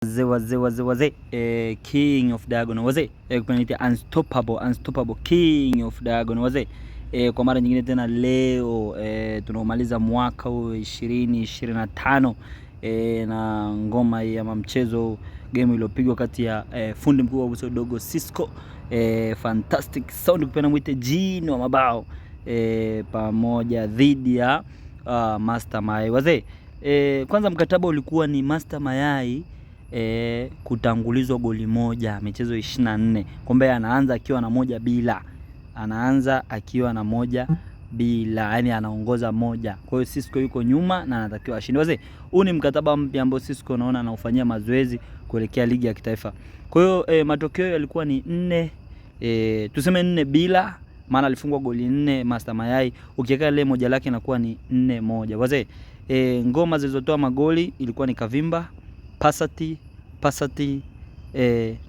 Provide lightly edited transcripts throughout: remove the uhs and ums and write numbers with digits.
Wazee king of diagonal wazee kupanitia unstoppable king of diagonal wazee kwa mara nyingine tena leo tunaomaliza mwaka huu 2025 na ngoma hii ama mchezo game iliyopigwa kati ya fundi mkuu wa Buso Dogo Sisco fantastic sound kupenda mwite jini wa mabao pamoja dhidi ya Master Mayai wazee. Kwanza mkataba ulikuwa ni Master Mayai kutangulizwa goli moja michezo 24. Kombe anaanza akiwa na moja bila. Yani anaongoza moja. Kwa hiyo Sisco yuko nyuma na anatakiwa ashinde. Wazee, huu ni mkataba mpya ambao Sisco naona anaufanyia mazoezi kuelekea ligi ya kitaifa. Kwa hiyo matokeo yalikuwa ni 4 tuseme 4 bila, maana alifungwa goli 4 Master Mayai. Ukiweka ile moja lake inakuwa ni 4-1. Wazee, ngoma zilizotoa magoli ilikuwa ni Kavimba, Pasati,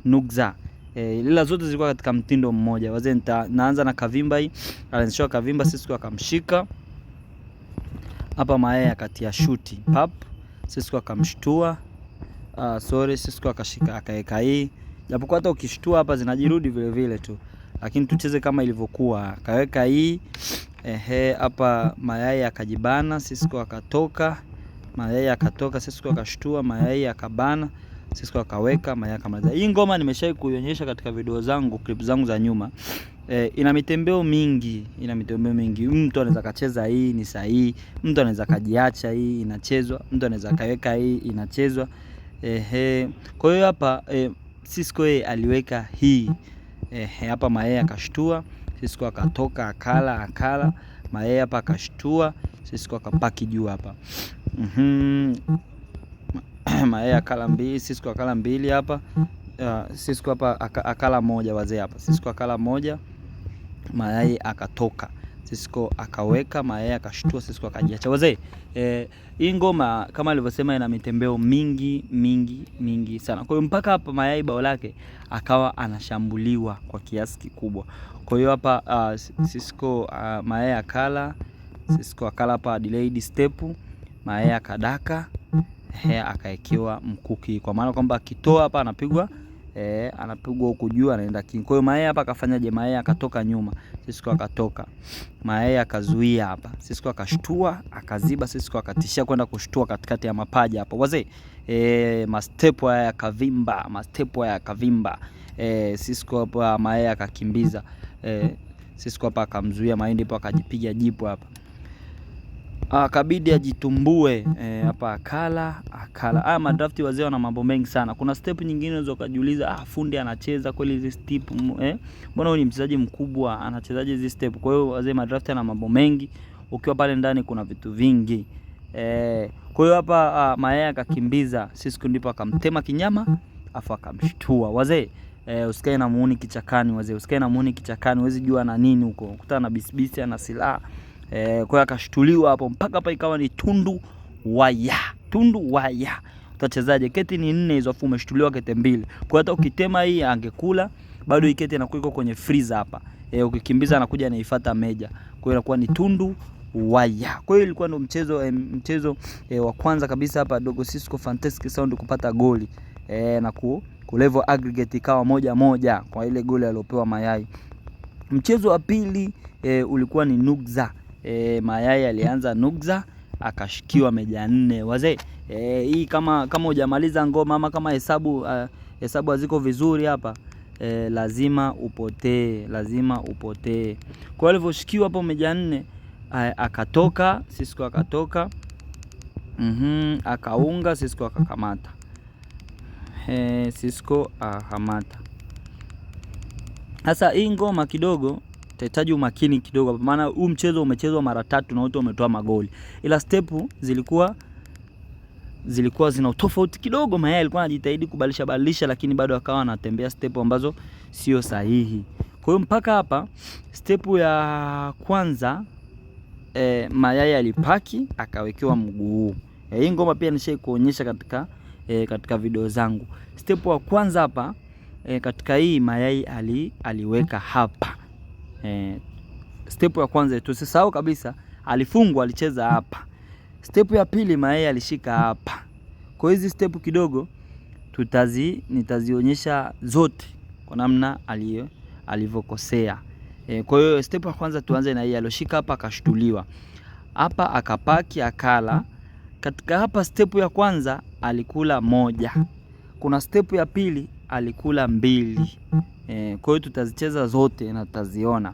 Nugza. Lila zote zilikuwa katika mtindo mmoja. Wazee, naanza na Kavimba hii. Alianzishwa Kavimba, Sisco akamshika. Hapa Mayai akatia shuti. Pap, Sisco akamshtua. Sisco akashika akaeka hii. Japokuwa hata ukishtua hapa zinajirudi vile vile tu. Lakini tucheze kama ilivyokuwa. Kaweka hii. Hapa Mayai akajibana, Sisco akatoka. Mayai akatoka, Sisco akashtua, Mayai akabana, Sisco akaweka, Mayai akamaliza. Hii ngoma nimeshawahi kuionyesha katika video zangu, clip zangu za nyuma. Ina mitembeo mingi, Mtu anaweza kacheza hii ni sahihi, mtu anaweza kajiacha hii inachezwa, mtu anaweza kaweka hii inachezwa. Kwa hiyo hapa Sisco aliweka hii. Hapa Mayai akashtua, Sisco akatoka akala, Mayai hapa akashtua, Sisco akapaki juu hapa. Mayai akala 2, Sisco akala 2 hapa. Sisco hapa akala 1 wazee hapa. Sisco akala 1, Mayai akatoka, Sisco akaweka, Mayai akashtua, Sisco akajiacha. Wazee, hii ngoma kama alivyosema ina mitembeo mingi sana. Kwa hiyo mpaka hapa Mayai bao lake akawa anashambuliwa kwa kiasi kikubwa. Kwa hiyo hapa Sisco Mayai akala, Sisco akala hapa delayed step, Mayai akadaka, akaekewa mkuki, kwa maana kwamba akitoa hapa anapigwa huko juu anaenda king. Kwa hiyo Mayai hapa akafanyaje? Mayai akatoka nyuma, Sisco akatoka, Mayai akazuia hapa, Sisco akashtua, akaziba, Sisco akatishia kwenda kushtua katikati ya mapaja hapa. Wazee, mastepo haya Kavimba, Sisco hapa Mayai akakimbiza, Sisco hapa akamzuia Mayai, ndipo akajipiga jipu hapa. Akabidi ajitumbue hapa akala. Haya madrafti wazee wana mambo mengi sana. Kuna step nyingine unaweza kujiuliza, fundi anacheza kweli hizi step mbona huyu ni mchezaji mkubwa anachezaje hizi step? Kwa hiyo wazee, madrafti yana mambo mengi, ukiwa pale ndani kuna vitu vingi. Kwa hiyo hapa Mayai akakimbiza, Sisco ndipo akamtema kinyama afu akamshtua. Wazee, usikae na muuni kichakani wazee, huwezi jua na nini huko, ukutana na bisibisi ana silaha. Kwa hiyo akashtuliwa hapo mpaka hapa ikawa ni tundu waya. Utachezaje? Keti ni 4 hizo afu umeshtuliwa kete 2. Kwa hata ukitema hii angekula, bado hii kete inakuwa iko kwenye freezer hapa. Ukikimbiza anakuja anaifuata meja. Kwa hiyo inakuwa ni tundu waya. Kwa hiyo ilikuwa ndo mchezo wa kwanza kabisa hapa Dogo Sisco fantastic sound kupata goli na ku level aggregate ikawa 1-1 kwa ile goli aliyopewa Mayai. Mchezo wa pili ulikuwa ni Nugza. Mayai alianza Nugza akashikiwa meja 4 wazee. Hii kama hujamaliza ngoma ama kama hesabu haziko vizuri hapa, lazima upotee. Kwa alivyoshikiwa hapo meja 4 akatoka Sisco, akatoka akaunga, Sisco akakamata, Sisco akamata. Sasa hii ngoma kidogo tahitaji umakini kidogo, maana huu mchezo umechezwa mara 3 na wote wametoa magoli, ila step zilikuwa zina utofauti kidogo. Mayai alikuwa anajitahidi kubadilisha, lakini bado akawa anatembea step ambazo sio sahihi. Kwa hiyo mpaka hapa step ya kwanza Mayai alipaki akawekewa mguu. Hii ngoma pia nishai kuonyesha katika video zangu. Step ya kwanza hapa katika hii Mayai aliweka hapa. Step ya kwanza tusisahau kabisa, alifungwa, alicheza hapa. Step ya pili Mayai alishika hapa. Kwa hizi step kidogo nitazionyesha zote kwa namna alivyokosea. Kwa hiyo step ya kwanza tuanze na hii, aloshika hapa akashtuliwa. Hapa akapaki akala. Katika hapa step ya kwanza alikula 1. Kuna step ya pili alikula 2. Kwa hiyo tutazicheza zote na tutaziona.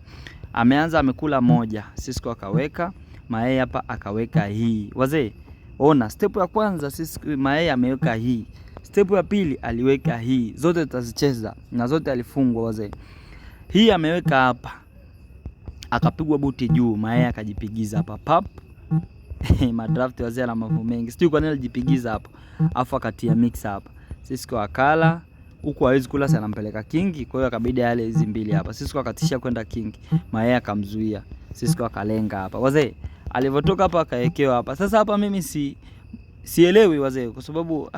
Ameanza amekula 1, Sisco akaweka mayai hapa, akaweka hii. Wazee, ona step ya kwanza mayai ameweka hii. Step ya pili aliweka hii. Zote tutazicheza na zote alifungwa wazee. Hii ameweka hapa. Akapigwa buti juu, mayai akajipigiza hapa pap. Madraft wazee na mambo mengi. Sijui kwa nini alijipigiza hapo. Afu akatia mix hapa. Sisco akala. Huku hawezi kula sana, anampeleka King, kwa hiyo akabidi yale hizi 2 hapa. Sisco akatishia kwenda King. Mayai akamzuia. Sisco akalenga hapa. Wazee, alivyotoka hapa akaekewa hapa. Sasa hapa mimi sielewi wazee, kwa sababu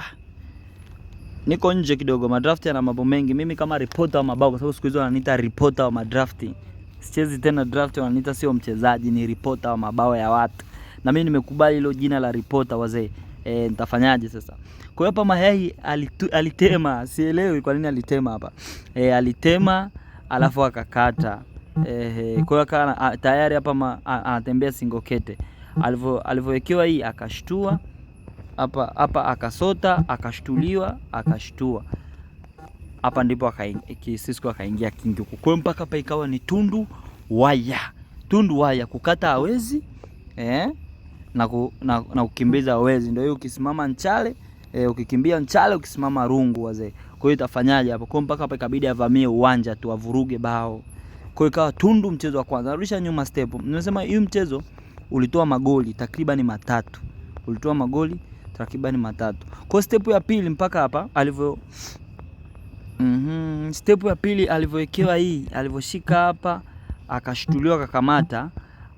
niko nje kidogo. Madraft yana mambo mengi. Mimi kama reporter wa mabao, kwa sababu siku hizo wananiita reporter wa madraft. Sichezi tena draft, wananiita sio mchezaji, ni reporter wa mabao ya watu. Na mimi nimekubali hilo jina la reporter wazee. Nitafanyaje sasa? Kwa hiyo hapa mayai alitema, sielewi kwa nini alitema hapa. Alitema alafu akakata. Kwa hiyo tayari hapa anatembea single kete. Alivyowekewa hii akashtua. Hapa akasota, akashtuliwa, akashtua. Hapa ndipo Sisco akaingia King huko. Kwa mpaka hapa ikawa ni tundu waya. Kukata hawezi, na kukimbiza hawezi. Ndio hiyo, ukisimama nchale, ukikimbia nchale, ukisimama rungu wazee. Kwa hiyo itafanyaje hapo? Kwa mpaka hapa ikabidi avamie uwanja tu avuruge bao. Kwa hiyo ikawa tundu mchezo wa kwanza. Narudisha nyuma step. Nimesema hii mchezo ulitoa magoli takriban 3. Ulitoa magoli takriban 3. Kwa step ya pili mpaka hapa step ya pili alivyowekewa hii, alivyoshika hapa akashtuliwa, akakamata,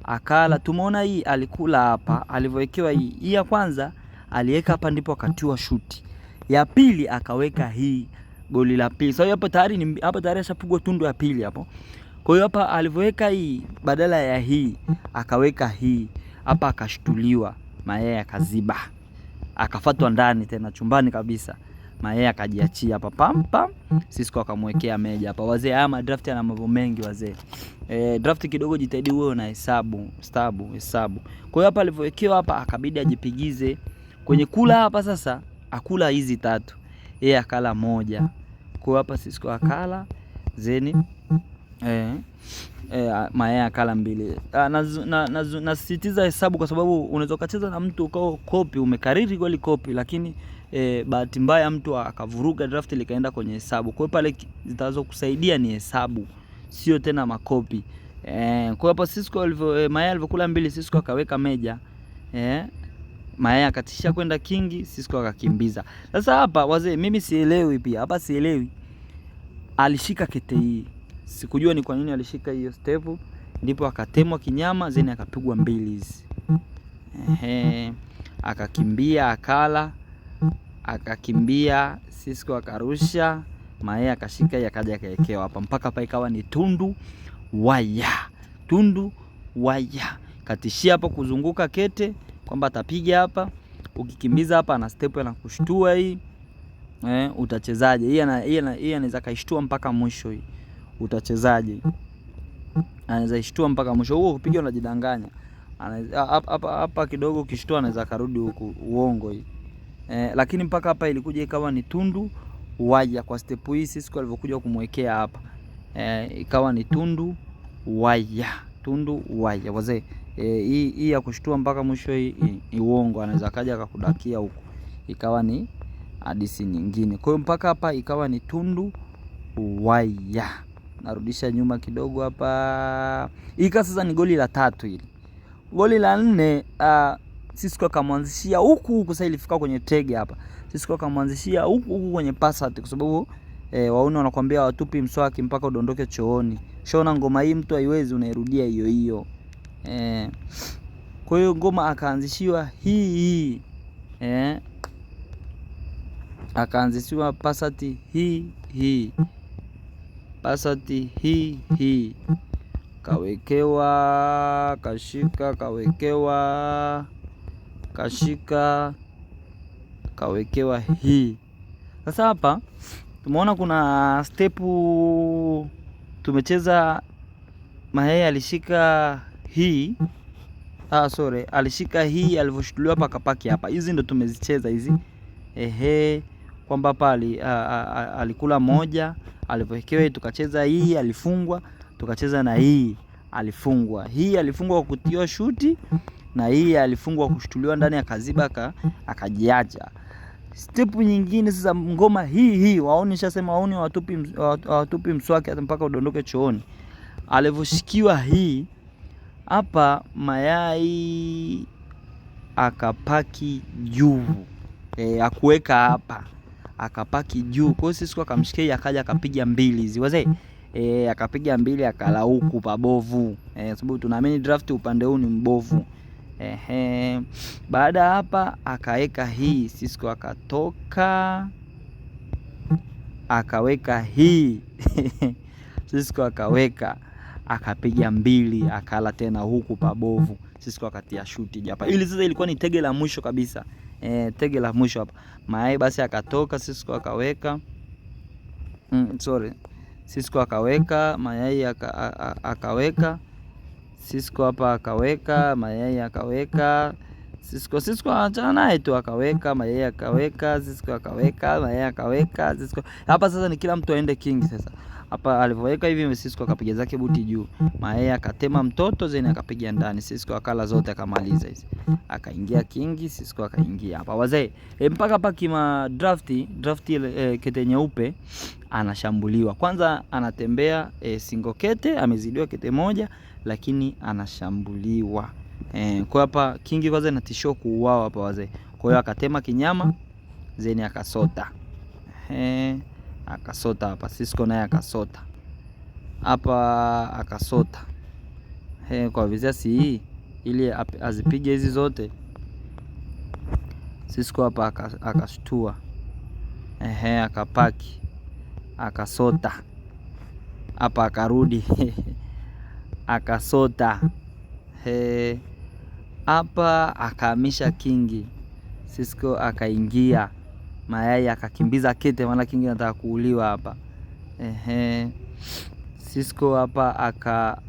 akala. Tumeona hii alikula hapa, alivyowekewa hii ya kwanza aliweka hapa, ndipo akatiwa shuti. Ya pili akaweka hii, goli la pili. Sasa hapo tayari ashapigwa tundu ya pili hapo. Kwa hiyo hapa alivyoweka hii, badala ya hii akaweka hii hapa, akashtuliwa, mayai akaziba, akafatwa ndani tena chumbani kabisa. Mayai akajiachia hapa pam. Sisco akamwekea meja hapa. Wazee, haya madraft yana mambo mengi wazee. Draft kidogo jitahidi uwe na hesabu. Kwa hiyo hapa alivyowekewa hapa akabidi ajipigize kwenye kula hapa. Sasa akula hizi 3, yeye akala 1. Kwa hiyo hapa Sisco akala zeni mayai akala 2. Nasisitiza hesabu kwa sababu unaweza kucheza na mtu ukao kopi, umekariri goli kopi, lakini bahati mbaya mtu akavuruga draft likaenda kwenye hesabu. Kwa hiyo pale zitazo kusaidia ni hesabu, sio tena makopi. Kwa hiyo hapa Sisco mayai alivyokula 2, Sisco akaweka meja. Mayai akatishia kwenda King, Sisco akakimbiza. Sasa hapa wazee, mimi sielewi pia. Hapa sielewi. Alishika kete hii. Sikujua ni kwa nini alishika hiyo step. Ndipo akatemwa kinyama, zeni akapigwa 2 hizi. Akakimbia, akala. Akakimbia, Sisco akarusha, mayai akashika, yakaja akaekewa hapa. Mpaka hapa ikawa ni tundu waya. Katishia hapo kuzunguka kete kwamba atapiga hapa. Ukikimbiza hapa ana step na kushtua hii. Utachezaje? Hii anaweza kaishtua mpaka mwisho hii. Utachezaje? Anaweza ishtua mpaka mwisho. Huo kupiga unajidanganya. Hapa kidogo ukishtua anaweza karudi huku, uongo hii. Lakini mpaka hapa ilikuja ikawa ni tundu waya. Kwa step hii Sisco alivyokuja kumwekea hapa, ikawa ni tundu waya wazee. Hii ya kushtua mpaka mwisho hii ni uongo, anaweza kaja akakudakia huko, ikawa ni hadithi nyingine. Kwa hiyo mpaka hapa ikawa ni tundu waya. Narudisha nyuma kidogo hapa. Ika sasa ni goli la 3 hili. Goli la 4 Sisco akamwanzishia huku. Sasa ilifika kwenye tege hapa. Sisco akamwanzishia huku kwenye passat, kwa sababu wauni wanakuambia watupi mswaki mpaka udondoke chooni. Shona ngoma hii mtu haiwezi, unairudia hiyo. Kwa hiyo ngoma akaanzishiwa hii. Akaanzishiwa passat hii. Passat hii. Kawekewa, kashika, kawekewa, kashika, kawekewa hii. Sasa hapa tumeona kuna stepu tumecheza. Mayai alishika hii, alishika hii, alivyoshutuliwa hapa akapaki hapa. Hizi ndo tumezicheza hizi. Kwamba hapa alikula moja, alivyowekewa tukacheza hii, alifungwa, tukacheza na hii, alifungwa. Hii alifungwa kwa kutiwa shuti na hii alifungwa kwa kushutuliwa ndani akaziba akajiacha. Step nyingine sasa, ngoma hii waoni, nishasema waoni watupi mswaki hata mpaka udondoke chooni. Alivyoshikiwa hii hapa, mayai akapaki juu, akuweka hapa, akapaki juu. Kwa hiyo sisi akamshikia, akaja akapiga mbili hizi wazee, akapiga mbili, akala huku pabovu, sababu tunaamini draft upande huu ni mbovu. Baada hapa akaweka hii, Sisco akatoka akaweka hii Sisco akaweka, akapiga mbili, akala tena huku pabovu, Sisco akatia shuti hapa. Ili sasa ilikuwa ni tege la mwisho kabisa, tege la mwisho hapa. Mayai basi akatoka, Sisco akaweka Sisco akaweka, mayai akaweka, Sisco hapa akaweka, mayai akaweka, Sisco achana naye tu, akaweka, mayai akaweka, Sisco akaweka, mayai akaweka, Sisco. Hapa sasa ni kila mtu aende king sasa. Hapa alivyoweka hivi, Sisco akapiga zake buti juu, mayai akatema mtoto zeni akapiga ndani, Sisco akala zote akamaliza hizi, akaingia king, Sisco akaingia hapa wazee. Mpaka hapa kima drafti kete nyeupe anashambuliwa. Kwanza anatembea single kete, amezidiwa kete moja lakini anashambuliwa. Kwa hapa kingi kwanza inatishiwa kuuawa hapa wazee. Kwa hiyo akatema kinyama zeni akasota. Akasota hapa, Sisco naye akasota hapa, akasota kwa viziasi hii ili azipige hizi zote. Sisco hapa akashtua, akapaki, akasota hapa, akarudi akasota hapa, akahamisha kingi, Sisco akaingia, mayai akakimbiza kete, maana kingi anataka kuuliwa hapa. Sisco hapa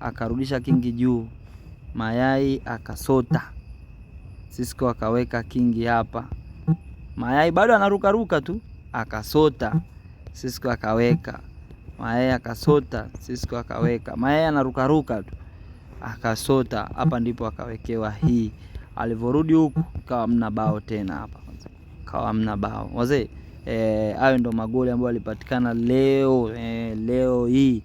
akarudisha kingi juu, mayai akasota, Sisco akaweka kingi hapa, mayai bado anarukaruka tu, akasota, Sisco akaweka, mayai akasota, Sisco akaweka, mayai anarukaruka tu, akasota. Hapa ndipo akawekewa hii. Alivyorudi huku kawa mna bao tena hapa, kawa mna bao wazee. Hayo ndo magoli ambayo yalipatikana leo hii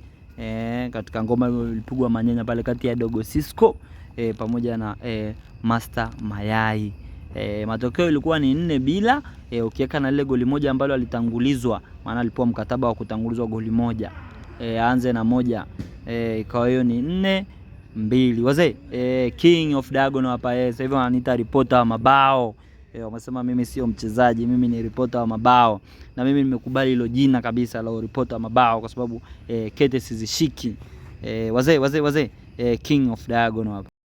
katika ngoma ilipigwa manyanya pale kati ya Dogo Sisco pamoja na Master Mayai. Matokeo ilikuwa ni 4-0, ukiweka na lile goli moja ambalo alitangulizwa, maana alipewa mkataba wa kutangulizwa goli moja, aanze na moja, ikawa hiyo ni 4-2 wazee. King of Diagonal hapa sasa hivi wananiita reporter wa mabao. Wamesema mimi sio mchezaji, mimi ni reporter wa mabao, na mimi nimekubali hilo jina kabisa la reporter wa mabao kwa sababu kete sizishiki wazee. King of Diagonal hapa.